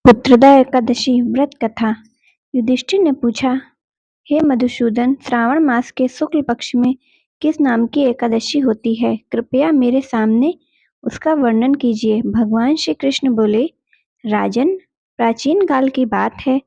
पुत्रदा एकादशी व्रत कथा। युधिष्ठिर ने पूछा, हे मधुसूदन, श्रावण मास के शुक्ल पक्ष में किस नाम की एकादशी होती है? कृपया मेरे सामने उसका वर्णन कीजिए। भगवान श्री कृष्ण बोले, राजन, प्राचीन काल की बात है।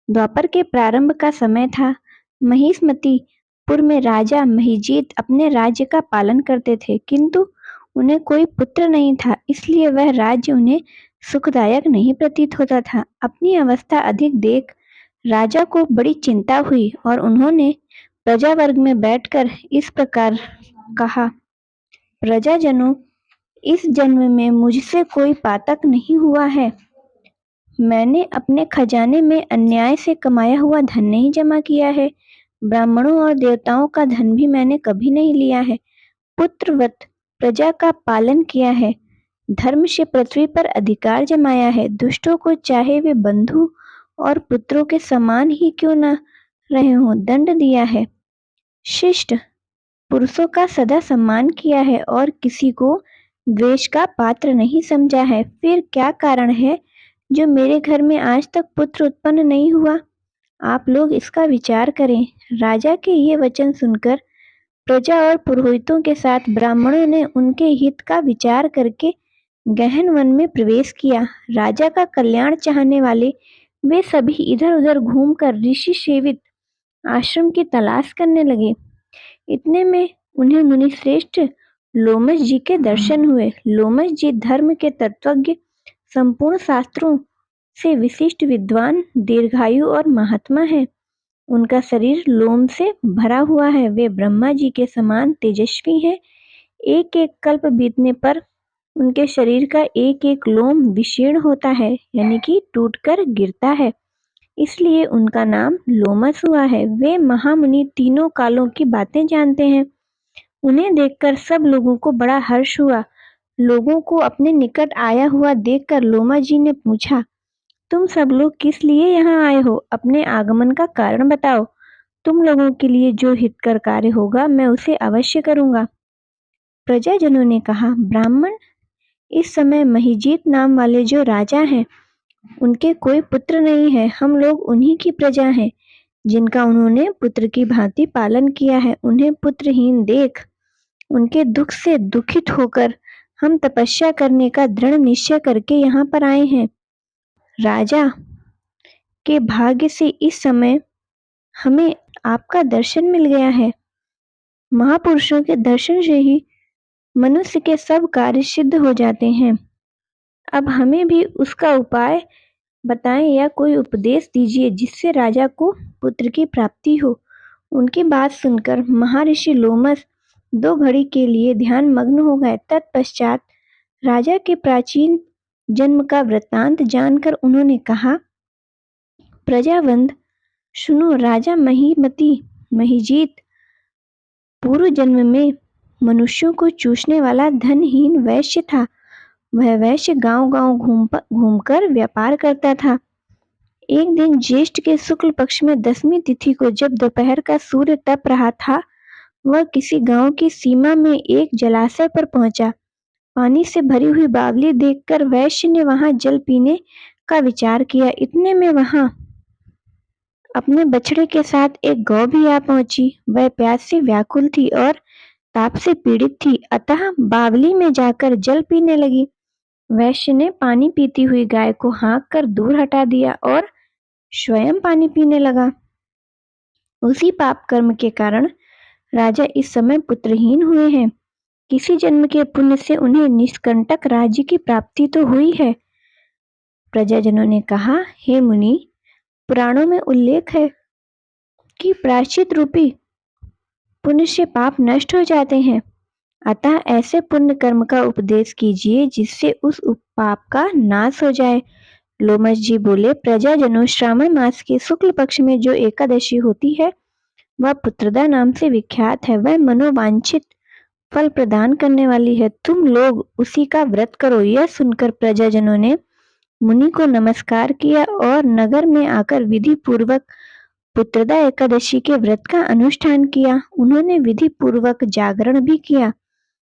द्वापर के प्रारंभ का समय था। महिष्मतीपुर में राजा महिजीत अपने राज्य का पालन करते थे, किंतु उन्हें कोई पुत्र नहीं था, इसलिए वह राज्य उन्हें सुखदायक नहीं प्रतीत होता था। अपनी अवस्था अधिक देख राजा को बड़ी चिंता हुई और उन्होंने प्रजा वर्ग में बैठकर इस प्रकार कहा, प्रजाजनों, इस जन्म में मुझसे कोई पातक नहीं हुआ है। मैंने अपने खजाने में अन्याय से कमाया हुआ धन नहीं जमा किया है। ब्राह्मणों और देवताओं का धन भी मैंने कभी नहीं लिया है। पुत्रवत प्रजा का पालन किया है। धर्म से पृथ्वी पर अधिकार जमाया है। दुष्टों को चाहे वे बंधु और पुत्रों के समान ही क्यों न रहे हों, दंड दिया है। शिष्ट पुरुषों का सदा सम्मान किया है और किसी को द्वेष का पात्र नहीं समझा है। फिर क्या कारण है जो मेरे घर में आज तक पुत्र उत्पन्न नहीं हुआ? आप लोग इसका विचार करें। राजा के ये वचन सुनकर प्रजा और पुरोहितों के साथ ब्राह्मणों ने उनके हित का विचार करके गहन वन में प्रवेश किया। राजा का कल्याण चाहने वाले वे सभी इधर उधर घूमकर ऋषि सेवित आश्रम की तलाश करने लगे। इतने में उन्हें मुनि श्रेष्ठ लोमश जी के दर्शन हुए। लोमश जी धर्म के तत्वज्ञ, संपूर्ण शास्त्रों से विशिष्ट विद्वान, दीर्घायु और महात्मा है। उनका शरीर लोम से भरा हुआ है। वे ब्रह्मा जी के समान तेजस्वी हैं। एक एक कल्प बीतने पर उनके शरीर का एक एक लोम विशीर्ण होता है, यानी कि टूटकर गिरता है, इसलिए उनका नाम लोमस हुआ है। वे महामुनि तीनों कालों की बातें जानते हैं। उन्हें देखकर सब लोगों को बड़ा हर्ष हुआ। लोगों को अपने निकट आया हुआ देखकर लोमा जी ने पूछा, तुम सब लोग किस लिए यहाँ आए हो? अपने आगमन का कारण बताओ। तुम लोगों के लिए जो हितकर कार्य होगा मैं उसे अवश्य करूँगा। प्रजाजनों ने कहा, ब्राह्मण, इस समय महिजीत नाम वाले जो राजा हैं, उनके कोई पुत्र नहीं है। हम लोग उन्हीं की प्रजा हैं, जिनका उन्होंने पुत्र की भांति पालन किया है। उन्हें पुत्रहीन देख उनके दुख से दुखित होकर हम तपस्या करने का दृढ़ निश्चय करके यहाँ पर आए हैं। राजा के भाग्य से इस समय हमें आपका दर्शन मिल गया है। महापुरुषों के दर्शन से ही मनुष्य के सब कार्य सिद्ध हो जाते हैं। अब हमें भी उसका उपाय बताएं या कोई उपदेश दीजिए जिससे राजा को पुत्र की प्राप्ति हो। उनकी बात सुनकर महर्षि लोमस 2 घड़ी के लिए ध्यान मग्न हो गए। तत्पश्चात राजा के प्राचीन जन्म का वृत्तांत जानकर उन्होंने कहा, प्रजावंद, सुनो। राजा महिजीत पूर्व जन्म में मनुष्यों को चूसने वाला धनहीन वैश्य था। वह वैश्य गांव-गांव घूमकर व्यापार करता था। एक दिन ज्येष्ठ के शुक्ल पक्ष में 10वीं तिथि को जब दोपहर का सूर्य तप रहा था, वह किसी गांव की सीमा में एक जलाशय पर पहुंचा। पानी से भरी हुई बावली देखकर वैश्य ने वहां जल पीने का विचार किया। इतने में वहां अपने बछड़े के साथ एक गौ भी आ पहुंची। वह प्यास से व्याकुल थी और ताप से पीड़ित थी, अतः बावली में जाकर जल पीने लगी। वैश्य ने पानी पीती हुई गाय को हाँक कर दूर हटा दिया और स्वयं पानी पीने लगा। उसी पाप कर्म के कारण राजा इस समय पुत्रहीन हुए हैं। किसी जन्म के पुण्य से उन्हें निष्कंटक राज्य की प्राप्ति तो हुई है। प्रजाजनों ने कहा, हे मुनि, पुराणों में उल्लेख है कि प्रायश्चित रूपी पुण्य से पाप नष्ट हो जाते हैं। अतः ऐसे पुण्य कर्म का उपदेश कीजिए जिससे उस पाप का नाश हो जाए। लोमस जी बोले, प्रजाजनों, श्रावण मास के शुक्ल पक्ष में जो एकादशी होती है वह पुत्रदा नाम से विख्यात है। वह मनोवांछित फल प्रदान करने वाली है। तुम लोग उसी का व्रत करो। यह सुनकर प्रजाजनों ने मुनि को नमस्कार किया और नगर में आकर विधि पूर्वक पुत्रदा एकादशी के व्रत का अनुष्ठान किया। उन्होंने विधि पूर्वक जागरण भी किया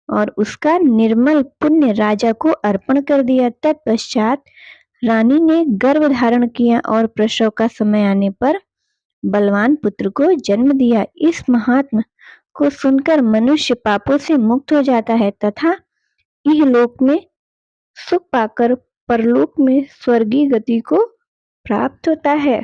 और उसका निर्मल पुण्य राजा को अर्पण कर दिया। तत्पश्चात रानी ने गर्भ धारण किया और प्रसव का समय आने पर बलवान पुत्र को जन्म दिया। इस महात्म को सुनकर मनुष्य पापों से मुक्त हो जाता है तथा इहलोक में सुख पाकर परलोक में स्वर्गीय गति को प्राप्त होता है।